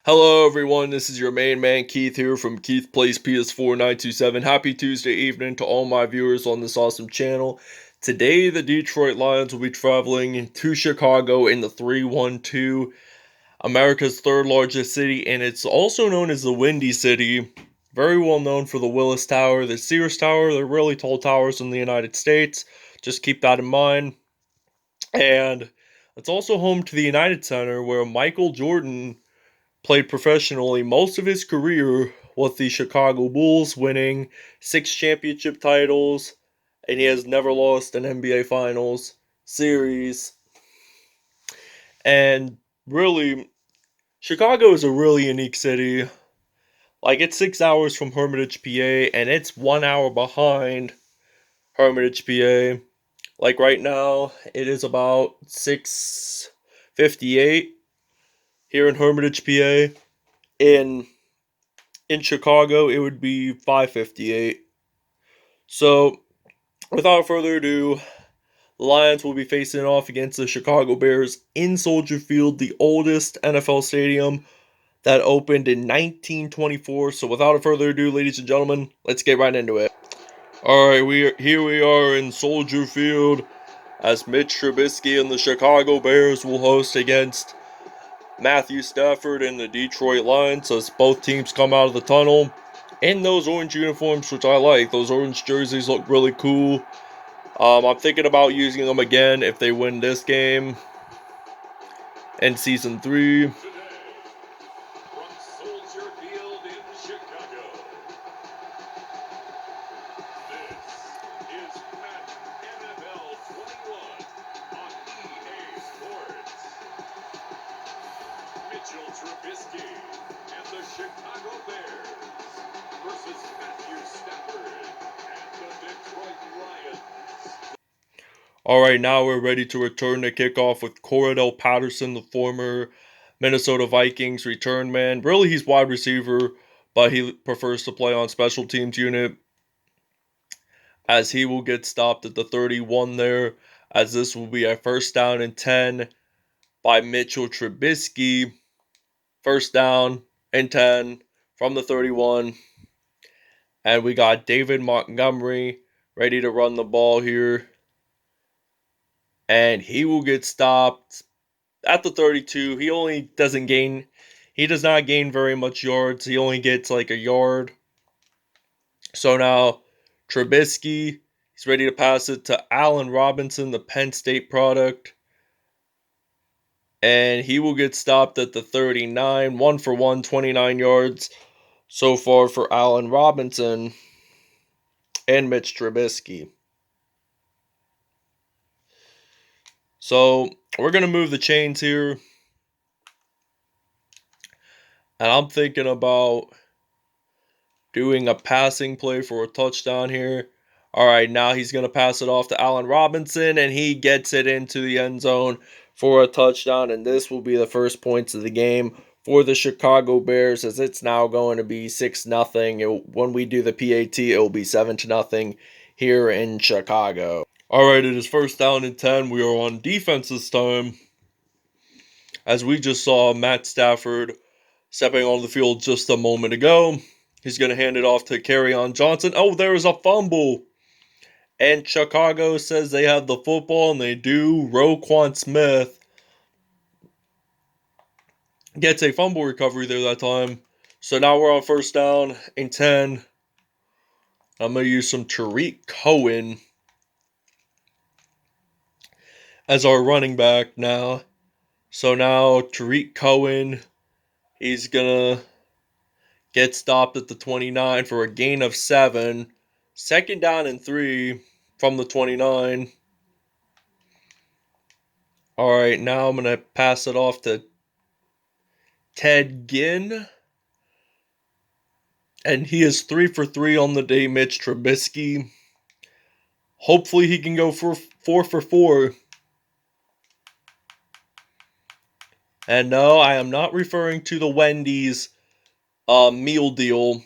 Hello everyone, this is your main man Keith here from Keith Plays PS4 927. Happy Tuesday evening to all my viewers on this awesome channel. Today the Detroit Lions will be traveling to Chicago in the 312, America's third largest city, and it's also known as the Windy City. Very well known for the Willis Tower, the Sears Tower. They're really tall towers in the United States. Just keep that in mind. And it's also home to the United Center, where Michael Jordan played professionally most of his career with the Chicago Bulls, winning 6 championship titles, and he has never lost an NBA Finals series. And really, Chicago is a really unique city. Like, it's 6 hours from Hermitage, PA, and it's 1 hour behind Hermitage, PA. Like, right now, it is about 6:58 here in Hermitage, PA. In Chicago, it would be 5:58. So, without further ado, the Lions will be facing off against the Chicago Bears in Soldier Field, the oldest NFL stadium that opened in 1924. So, without further ado, ladies and gentlemen, let's get right into it. All right, we are in Soldier Field as Mitch Trubisky and the Chicago Bears will host against Matthew Stafford and the Detroit Lions as both teams come out of the tunnel in those orange uniforms, which I like. Those orange jerseys look really cool. I'm thinking about using them again if they win this game in Season 3. Trubisky and the Chicago Bears versus Matthew Stafford and the Detroit Lions. Alright, now we're ready to return the kickoff with Cordarrelle Patterson, the former Minnesota Vikings return man. Really, he's wide receiver, but he prefers to play on special teams unit, as he will get stopped at the 31 there, as this will be a first down and 10 by Mitchell Trubisky. First down and 10 from the 31. And we got David Montgomery ready to run the ball here. And he will get stopped at the 32. He does not gain very much yards. He only gets like a yard. So now Trubisky, he's ready to pass it to Allen Robinson, the Penn State product. And he will get stopped at the 39. 1 for 1, 29 yards so far for Allen Robinson and Mitch Trubisky. So we're going to move the chains here. And I'm thinking about doing a passing play for a touchdown here. All right, now he's going to pass it off to Allen Robinson, and he gets it into the end zone for a touchdown. And this will be the first points of the game for the Chicago Bears, as it's now going to be 6-0. When we do the PAT, it will be 7-0 here in Chicago. All right, it is first down and 10. We are on defense this time, as we just saw Matt Stafford stepping on the field just a moment ago. He's going to hand it off to Kerryon Johnson. Oh, there is a fumble. And Chicago says they have the football, and they do. Roquan Smith gets a fumble recovery there that time. So now we're on first down and 10. I'm going to use some Tariq Cohen as our running back now. So now Tariq Cohen, he's going to get stopped at the 29 for a gain of 7. Second down and 3 from the 29. All right, now I'm going to pass it off to Ted Ginn. And he is 3 for 3 on the day, Mitch Trubisky. Hopefully he can go for 4 for 4. And no, I am not referring to the Wendy's meal deal.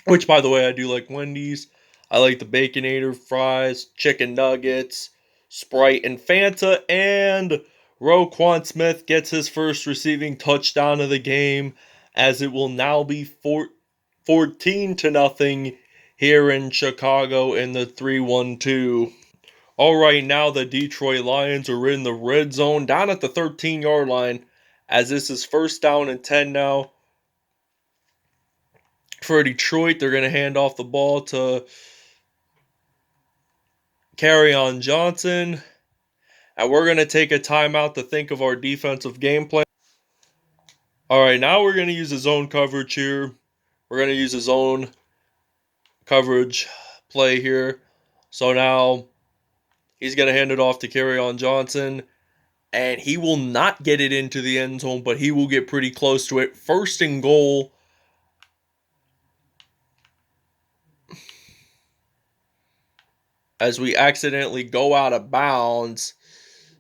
Which, by the way, I do like Wendy's. I like the Baconator fries, chicken nuggets, Sprite and Fanta, and Roquan Smith gets his first receiving touchdown of the game, as it will now be 14-0 here in Chicago in the 3-1-2. All right, now the Detroit Lions are in the red zone down at the 13-yard line, as this is first down and 10 now. For Detroit, they're going to hand off the ball to Kerryon Johnson. And we're going to take a timeout to think of our defensive game plan. All right, now we're going to use a zone coverage here. We're going to use a zone coverage play here. So now he's going to hand it off to Kerryon Johnson. And he will not get it into the end zone, but he will get pretty close to it. First and goal. As we accidentally go out of bounds,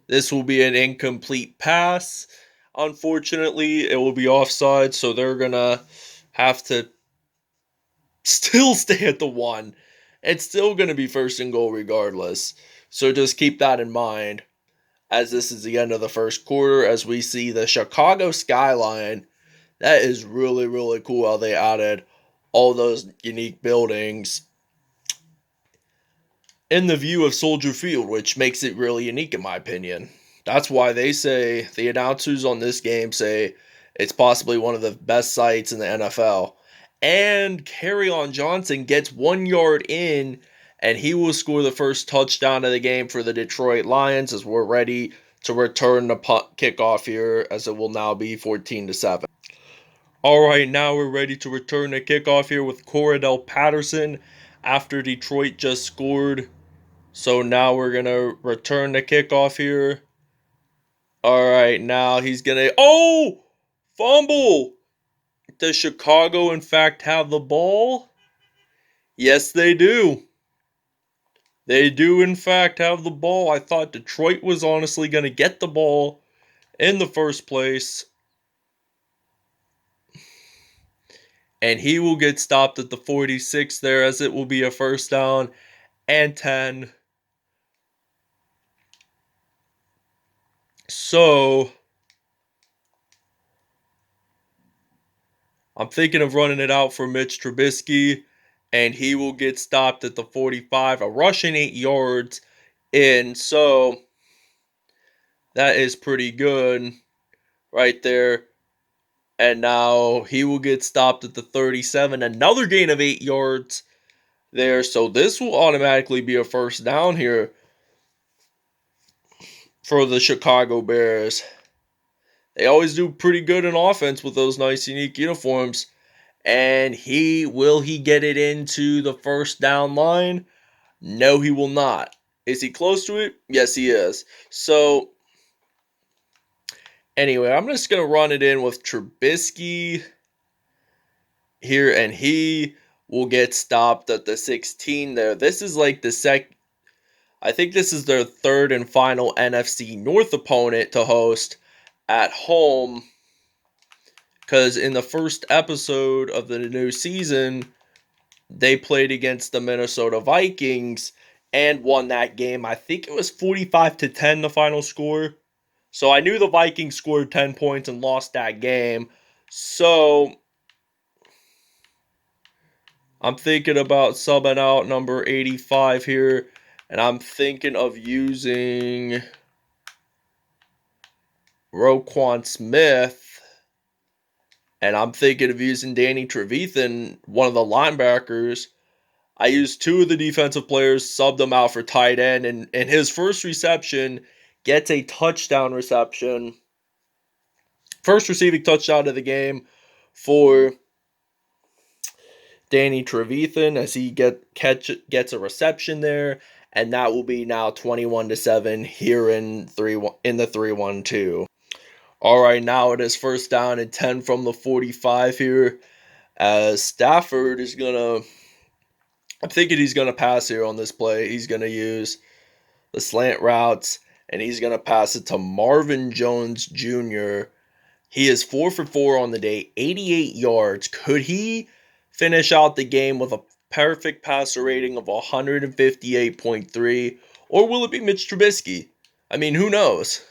this will be an incomplete pass. Unfortunately, it will be offside, so they're going to have to still stay at the 1. It's still going to be first and goal regardless. So just keep that in mind, as this is the end of the first quarter, as we see the Chicago skyline. That is really, really cool how they added all those unique buildings in the view of Soldier Field, which makes it really unique in my opinion. That's why they say, the announcers on this game say, it's possibly one of the best sites in the NFL. And Kerryon Johnson gets 1 yard in, and he will score the first touchdown of the game for the Detroit Lions, as we're ready to return the kickoff here, as it will now be 14-7. All right, now we're ready to return the kickoff here with Cordarrelle Patterson after Detroit just scored. So now we're going to return the kickoff here. All right, now he's going to... Oh! Fumble! Does Chicago, in fact, have the ball? Yes, they do. They do, in fact, have the ball. I thought Detroit was honestly going to get the ball in the first place. And he will get stopped at the 46 there, as it will be a first down and 10. So I'm thinking of running it out for Mitch Trubisky, and he will get stopped at the 45, a rushing 8 yards in. So that is pretty good right there. And now he will get stopped at the 37, another gain of 8 yards there. So this will automatically be a first down here for the Chicago Bears. They always do pretty good in offense with those nice, unique uniforms. And will he get it into the first down line? No, he will not. Is he close to it? Yes, he is. So, anyway, I'm just going to run it in with Trubisky here, and he will get stopped at the 16 there. This is like I think this is their third and final NFC North opponent to host at home, because in the first episode of the new season, they played against the Minnesota Vikings and won that game. I think it was 45-10 the final score. So I knew the Vikings scored 10 points and lost that game. So I'm thinking about subbing out number 85 here, and I'm thinking of using Roquan Smith. And I'm thinking of using Danny Trevathan, one of the linebackers. I used 2 of the defensive players, subbed them out for tight end, and his first reception gets a touchdown reception. First receiving touchdown of the game for Danny Trevathan, as he gets a reception there, and that will be now 21-7 here in the 3-1-2. All right, now it is first down and 10 from the 45 here, as Stafford is gonna... I'm thinking he's gonna pass here on this play. He's gonna use the slant routes, and he's gonna pass it to Marvin Jones Jr. He is 4 for 4 on the day, 88 yards. Could he finish out the game with a perfect passer rating of 158.3, or will it be Mitch Trubisky? I mean, who knows?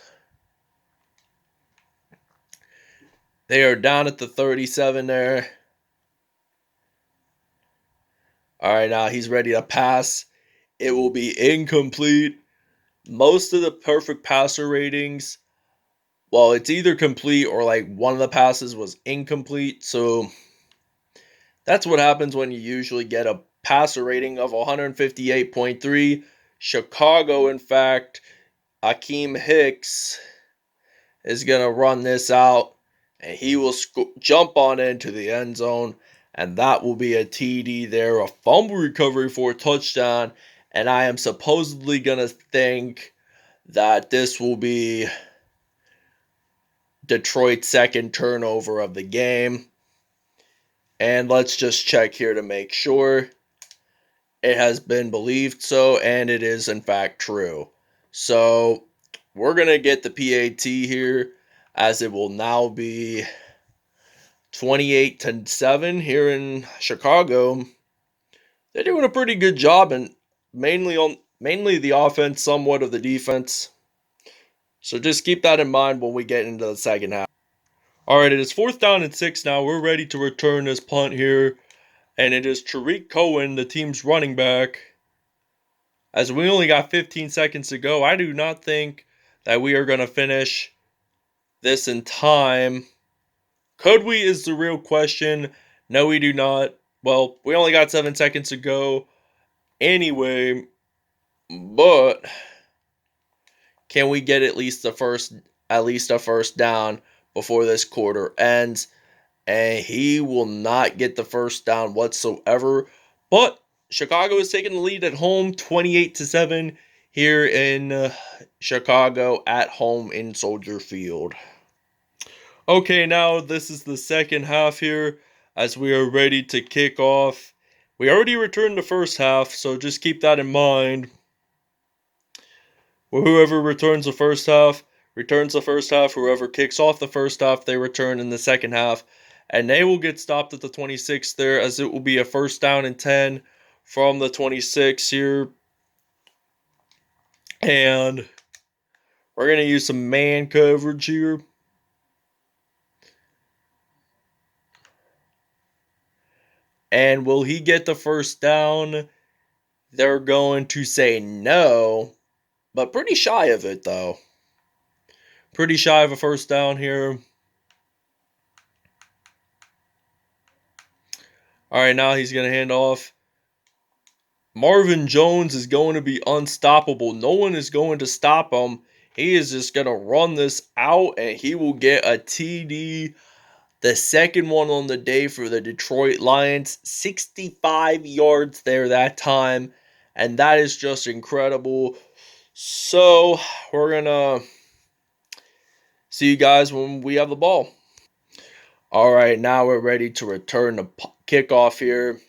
They are down at the 37 there. All right, now he's ready to pass. It will be incomplete. Most of the perfect passer ratings, well, it's either complete or like one of the passes was incomplete. So that's what happens when you usually get a passer rating of 158.3. Chicago, in fact, Akeem Hicks is going to run this out, and he will jump on into the end zone, and that will be a TD there, a fumble recovery for a touchdown, and I am supposedly going to think that this will be Detroit's second turnover of the game. And let's just check here to make sure. It has been believed so, and it is in fact true. So we're going to get the PAT here, as it will now be 28-7 here in Chicago. They're doing a pretty good job, and mainly the offense, somewhat of the defense. So just keep that in mind when we get into the second half. All right, it is 4th down and 6 now. We're ready to return this punt here, and it is Tariq Cohen, the team's running back. As we only got 15 seconds to go, I do not think that we are going to finish this in time. Could we is the real question. No, we do not. Well, we only got 7 seconds to go anyway, but can we get at least a first down before this quarter ends? And he will not get the first down whatsoever. But Chicago is taking the lead at home, 28-7 here in Chicago at home in Soldier Field. Okay, now this is the second half here as we are ready to kick off. We already returned the first half, so just keep that in mind. Well, whoever returns the first half returns the first half. Whoever kicks off the first half, they return in the second half. And they will get stopped at the 26 there, as it will be a first down and 10 from the 26 here. And we're going to use some man coverage here. And will he get the first down? They're going to say no, but pretty shy of it, though. Pretty shy of a first down here. All right, now he's going to hand off. Marvin Jones is going to be unstoppable. No one is going to stop him. He is just going to run this out, and he will get a TD. The second one on the day for the Detroit Lions. 65 yards there that time. And that is just incredible. So, we're going to see you guys when we have the ball. All right, now we're ready to return the kickoff here,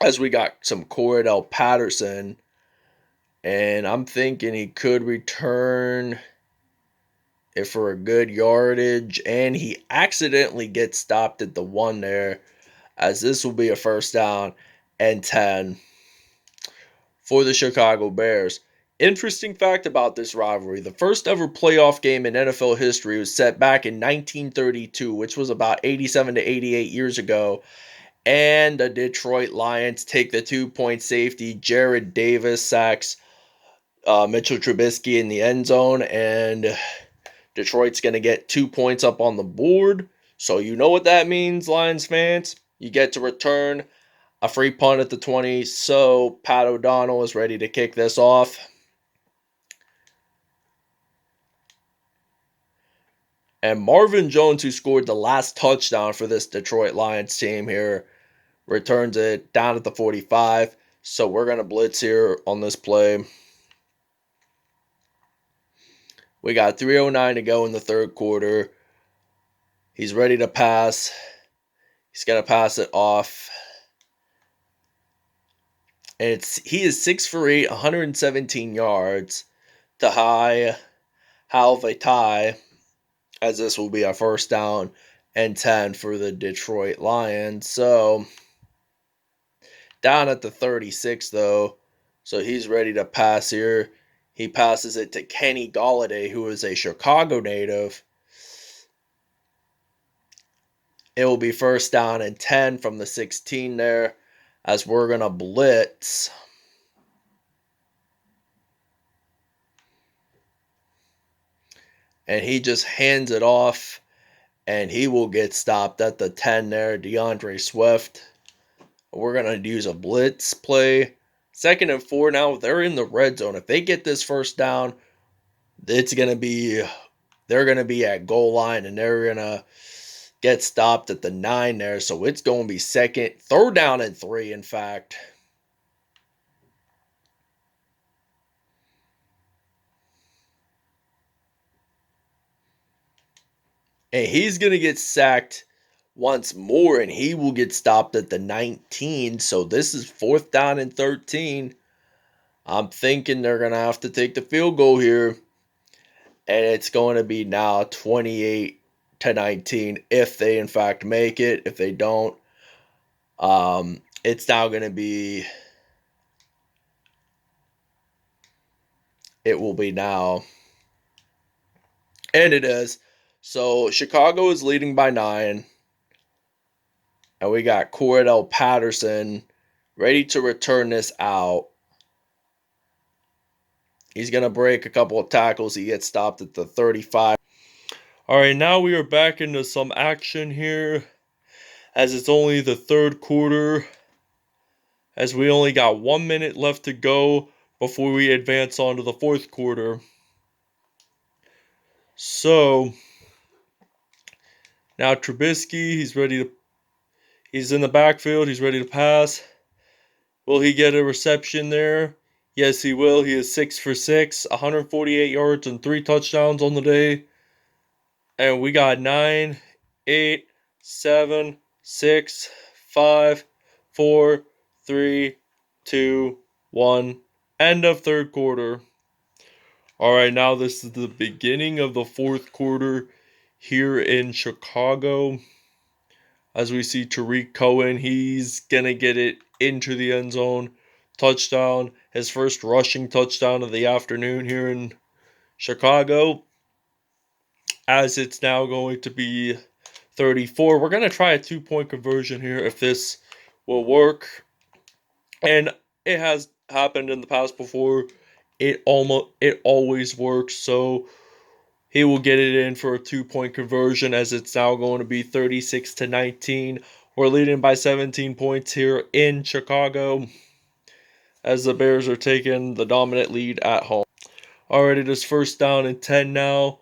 as we got some Cordell Patterson. And I'm thinking he could return it for a good yardage. And he accidentally gets stopped at the 1 there, as this will be a first down and 10 for the Chicago Bears. Interesting fact about this rivalry: the first ever playoff game in NFL history was set back in 1932, which was about 87 to 88 years ago. And the Detroit Lions take the 2-point safety. Jared Davis sacks Mitchell Trubisky in the end zone, and Detroit's going to get 2 points up on the board. So you know what that means, Lions fans. You get to return a free punt at the 20. So Pat O'Donnell is ready to kick this off. And Marvin Jones, who scored the last touchdown for this Detroit Lions team here, returns it down at the 45. So we're going to blitz here on this play. We got 3:09 to go in the third quarter. He's ready to pass. He's going to pass it off. And he is 6 for 8, 117 yards to high Halvatai, as this will be a first down and 10 for the Detroit Lions. So down at the 36 though. So he's ready to pass here. He passes it to Kenny Golladay, who is a Chicago native. It will be first down and 10 from the 16 there as we're going to blitz. And he just hands it off, and he will get stopped at the 10 there, DeAndre Swift. We're going to use a blitz play. 2nd and 4 now. They're in the red zone. If they get this first down, it's going to be, they're going to be at goal line, and they're going to get stopped at the 9 there. So it's going to be 3rd down and 3, in fact. And he's going to get sacked once more, and he will get stopped at the 19. So this is 4th down and 13. I'm thinking they're going to have to take the field goal here. And it's going to be now 28-19 if they, in fact, make it. If they don't, it's now going to be, it will be now. And it is. So Chicago is leading by 9. And we got Cordell Patterson ready to return this out. He's going to break a couple of tackles. He gets stopped at the 35. All right, now we are back into some action here as it's only the 3rd quarter, as we only got 1 minute left to go before we advance on to the 4th quarter. So now Trubisky, he's in the backfield, he's ready to pass. Will he get a reception there? Yes, he will. He is 6 for 6, 148 yards and 3 touchdowns on the day. And we got 9, 8, 7, 6, 5, 4, 3, 2, 1. End of 3rd quarter. All right, now this is the beginning of the 4th quarter here in Chicago. As we see Tariq Cohen, he's going to get it into the end zone. Touchdown, his first rushing touchdown of the afternoon here in Chicago. As it's now going to be 34. We're going to try a 2-point conversion here if this will work. And it has happened in the past before. It always works. So he will get it in for a 2-point conversion as it's now going to be 36-19. We're leading by 17 points here in Chicago as the Bears are taking the dominant lead at home. Alright, it is 1st down and 10 now.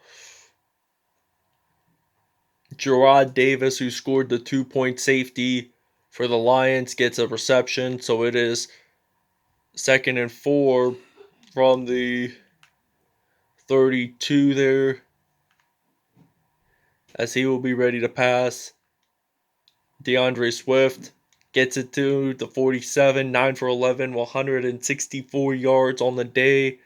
Gerard Davis, who scored the 2-point safety for the Lions, gets a reception. So it is 2nd and 4 from the 32 there, as he will be ready to pass. DeAndre Swift gets it to the 47, 9 for 11, 164 yards on the day.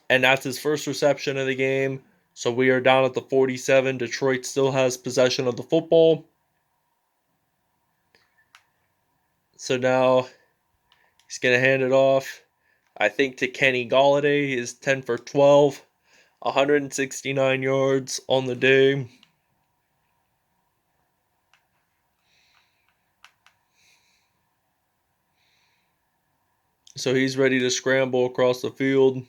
And that's his first reception of the game. So we are down at the 47. Detroit still has possession of the football. So now he's going to hand it off, I think, to Kenny Golladay. He is 10 for 12, 169 yards on the day. So he's ready to scramble across the field.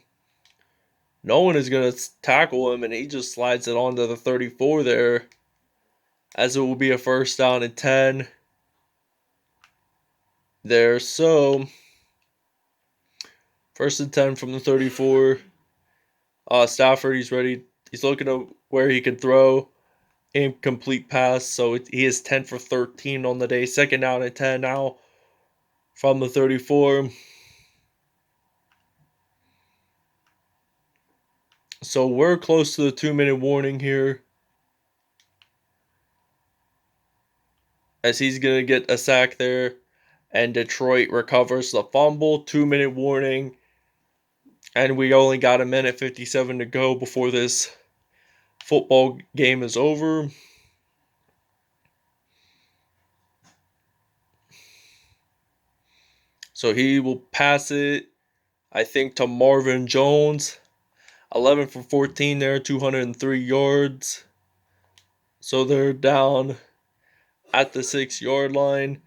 No one is going to tackle him, and he just slides it onto the 34 there, as it will be a 1st down and 10 there. So 1st and 10 from the 34. Stafford, he's ready. He's looking at where he can throw. Incomplete pass, so he is 10 for 13 on the day. 2nd down and 10 now from the 34. So we're close to the 2-minute warning here, as he's going to get a sack there, and Detroit recovers the fumble. 2-minute warning, and we only got 1:57 to go before this football game is over. So he will pass it, I think, to Marvin Jones. 11 for 14 there, 203 yards. So they're down at the 6-yard line.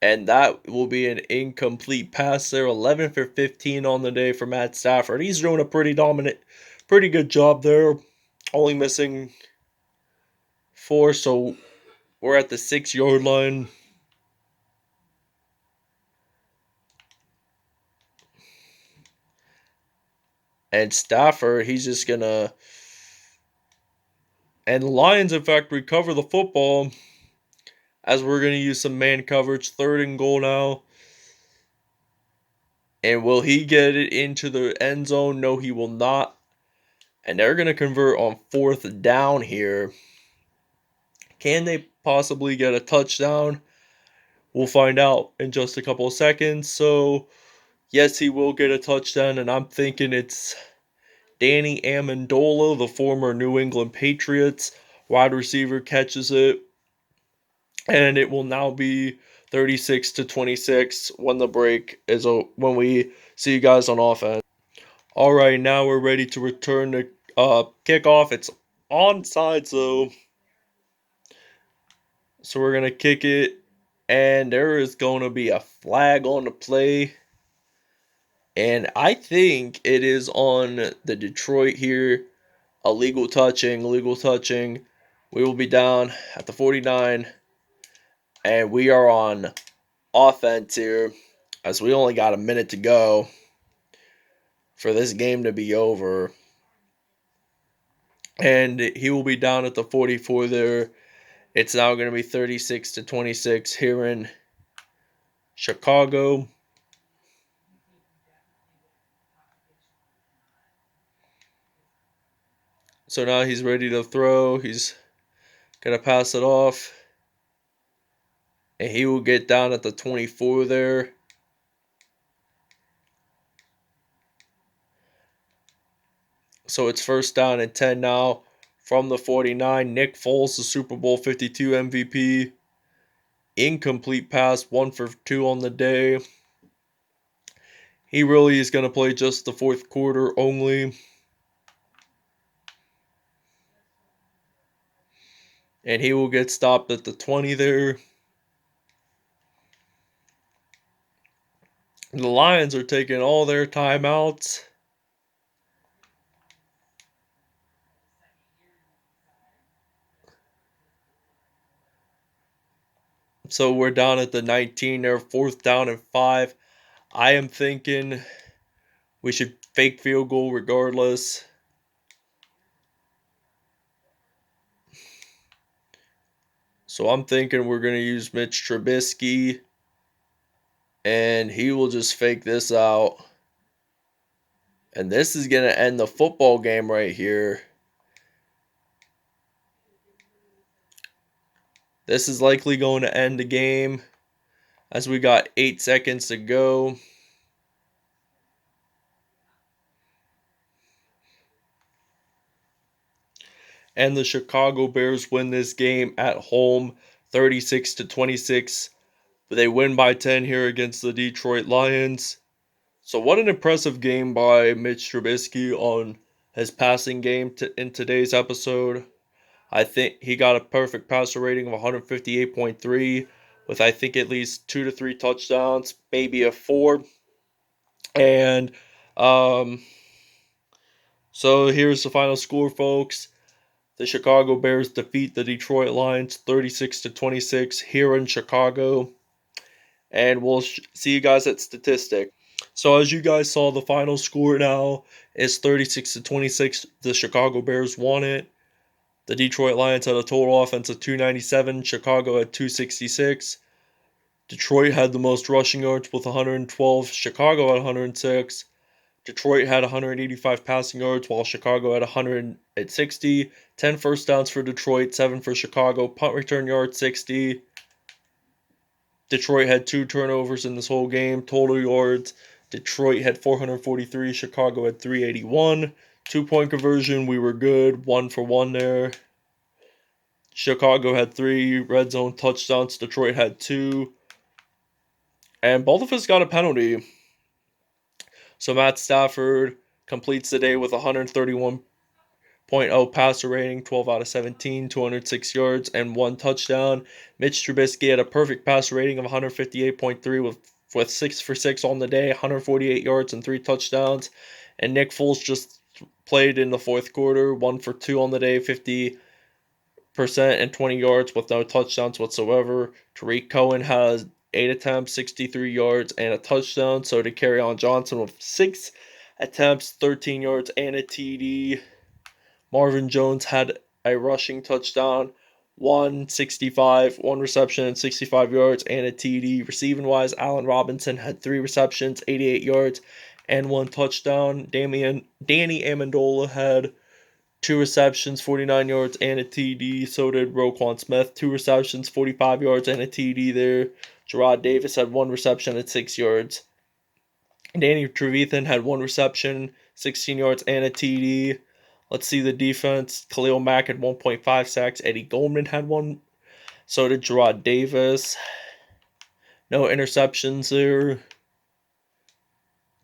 And that will be an incomplete pass there. 11 for 15 on the day for Matt Stafford. He's doing a pretty good job there. Only missing 4, so we're at the 6-yard line. And Stafford, he's just going to. And the Lions, in fact, recover the football as we're going to use some man coverage. 3rd and goal now. And will he get it into the end zone? No, he will not. And they're going to convert on 4th down here. Can they possibly get a touchdown? We'll find out in just a couple of seconds. So, yes, he will get a touchdown. And I'm thinking it's Danny Amendola, the former New England Patriots wide receiver, catches it. And it will now be 36-26 when the break is when we see you guys on offense. All right, now we're ready to return the kickoff. It's onside, so we're gonna kick it, and there is going to be a flag on the play, and I think it is on the Detroit here. Illegal touching. We will be down at the 49, and we are on offense here, as we only got a minute to go for this game to be over. And he will be down at the 44 there. It's now going to be 36-26 here in Chicago. So now he's ready to throw. He's going to pass it off. And he will get down at the 24 there. So it's 1st down and 10 now from the 49. Nick Foles, the Super Bowl 52 MVP. Incomplete pass, 1 for 2 on the day. He really is going to play just the 4th quarter only. And he will get stopped at the 20 there. The Lions are taking all their timeouts. So we're down at the 19 there, 4th down and 5. I am thinking we should fake field goal regardless. So I'm thinking we're going to use Mitch Trubisky, and he will just fake this out. And this is going to end the football game right here. This is likely going to end the game as we got 8 seconds to go. And the Chicago Bears win this game at home 36-26. They win by 10 here against the Detroit Lions. So what an impressive game by Mitch Trubisky on his passing game in today's episode. I think he got a perfect passer rating of 158.3 with I think at least 2 to 3 touchdowns, maybe a 4. And so here's the final score, folks. The Chicago Bears defeat the Detroit Lions 36-26 here in Chicago. And we'll see you guys at statistics. So as you guys saw, the final score now is 36-26. The Chicago Bears won it. The Detroit Lions had a total offense of 297. Chicago had 266. Detroit had the most rushing yards with 112. Chicago had 106. Detroit had 185 passing yards, while Chicago had 160. 10 first downs for Detroit, 7 for Chicago. Punt return yards, 60. Detroit had 2 turnovers in this whole game. Total yards, Detroit had 443. Chicago had 381. 2-point conversion, we were good. 1 for 1 there. Chicago had 3 red zone touchdowns. Detroit had 2. And both of us got a penalty. So Matt Stafford completes the day with 131% .0 passer rating, 12 out of 17, 206 yards, and 1 touchdown. Mitch Trubisky had a perfect passer rating of 158.3 with 6 for 6 on the day, 148 yards, and 3 touchdowns. And Nick Foles just played in the fourth quarter, 1 for 2 on the day, 50% and 20 yards with no touchdowns whatsoever. Tariq Cohen has 8 attempts, 63 yards, and a touchdown. So did Kerryon Johnson with 6 attempts, 13 yards, and a TD. Marvin Jones had a rushing touchdown, 165, 1 reception, and 65 yards, and a TD. Receiving wise, Allen Robinson had 3 receptions, 88 yards, and 1 touchdown. Danny Amendola had 2 receptions, 49 yards, and a TD. So did Roquan Smith, 2 receptions, 45 yards, and a TD there. Gerard Davis had 1 reception at 6 yards. Danny Trevathan had 1 reception, 16 yards, and a TD. Let's see the defense. Khalil Mack had 1.5 sacks. Eddie Goldman had 1. So did Gerard Davis. No interceptions there.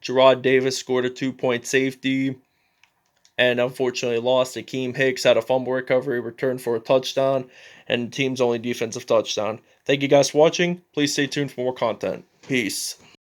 Gerard Davis scored a 2-point safety and unfortunately lost. Akeem Hicks had a fumble recovery return for a touchdown and the team's only defensive touchdown. Thank you guys for watching. Please stay tuned for more content. Peace.